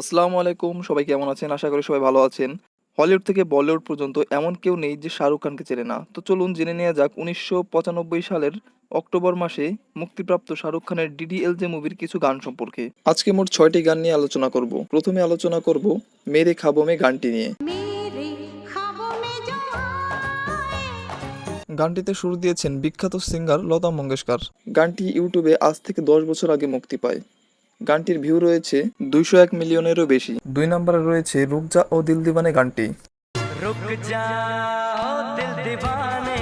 আসসালামু আলাইকুম, সবাই কেমন আছেন? আশা করি সবাই ভালো আছেন। হলিউড থেকে বলিউড পর্যন্ত এমন কেউ নেই যে শাহরুখ খানকে চেনে না। তো চলুন জেনে নেওয়া যাক ১৯৯৫ সালের অক্টোবর মাসে মুক্তিপ্রাপ্ত শাহরুখ খানের ডিডিএলজে মুভির কিছু গান সম্পর্কে। আজকে মোট ৬টি গান নিয়ে আলোচনা করব। প্রথমে আলোচনা করব মেরে খাবো মে গানটি নিয়ে। मेरे ख्वाबों में जो आए গানটিতে সুর দিয়েছেন বিখ্যাত সিঙ্গার লতা মঙ্গেশকর। গানটি ইউটিউবে আজ থেকে ১০ বছর আগে মুক্তি পায়। গানটির ভিউ রয়েছে ২০১ মিলিয়নেরও বেশি। ২ নম্বরে রয়েছে রুক যা ও দিল দিওয়ানে গানটি। रुक जाओ दिल दीवाने।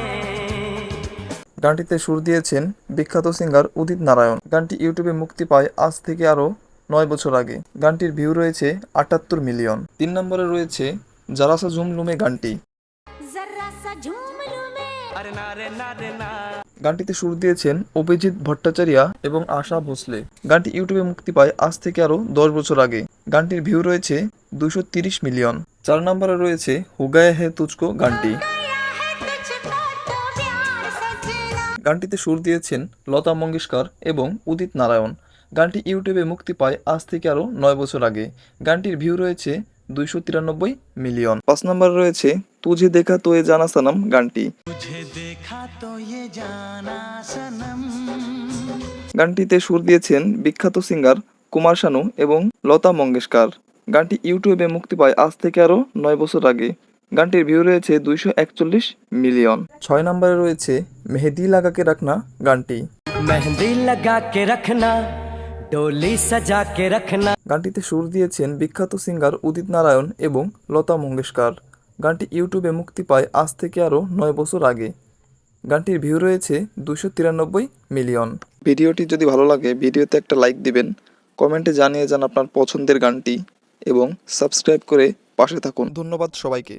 গানটিতে সুর দিয়েছেন বিখ্যাত সিঙ্গার উদিত নারায়ণ। গানটি ইউটিউবে মুক্তি পায় আজ থেকে আরও ৯ বছর আগে। গানটির ভিউ রয়েছে ৭৮ মিলিয়ন। ৩ নম্বরে রয়েছে জারাসা ঝুমলুমে গানটি। जरा सा झूम लूं मैं अरे ना रे ना रे ना। গানটিতে সুর দিয়েছেন অভিজিৎ ভট্টাচার্য এবং আশা ভোসলে। গানটি ইউটিউবে মুক্তি পায় আজ থেকে আরও ১০ বছর আগে। গানটির ভিউ রয়েছে ২৩০ মিলিয়ন। ৪ নম্বরে রয়েছে হুগায়ে হে তুজকো গানটি। गया है तुझको तो प्यार सजना গানটিতে সুর দিয়েছেন লতা মঙ্গেশকর এবং উদিত নারায়ণ। গানটি ইউটিউবে মুক্তি পায় আজ থেকে আরও ৯ বছর আগে। গানটির ভিউ রয়েছে ২৯৩ মিলিয়ন। ৫ নম্বরে রয়েছে তুঝে দেখা তো এ জানা সনম গানটি। तुझे देखा तो ये जाना सनम। গানটিতে সুর দিয়েছেন বিখ্যাত সিঙ্গার কুমার শানু এবং লতা মঙ্গেশকর। গানটি ইউটিউবে মুক্তি পায় আজ থেকে আরও ৯ বছর আগে। গানটির ভিউ রয়েছে ২৪১ মিলিয়ন। ৬ নম্বরে রয়েছে মেহেদি লাগাকে রাখনা গানটি। मेहंदी लगा के रखना, डोली सजा के रखना। গানটিতে সুর দিয়েছেন বিখ্যাত সিঙ্গার উদিত নারায়ণ এবং লতা মঙ্গেশকর। গানটি ইউটিউবে মুক্তি পায় আজ থেকে আরও ৯ বছর আগে। গানটির ভিউ রয়েছে ২৯৩ মিলিয়ন। ভিডিওটি যদি ভালো লাগে ভিডিওতে একটা লাইক দিবেন, কমেন্টে জানিয়ে যান আপনার পছন্দের গানটি এবং সাবস্ক্রাইব করে পাশে থাকুন। ধন্যবাদ সবাইকে।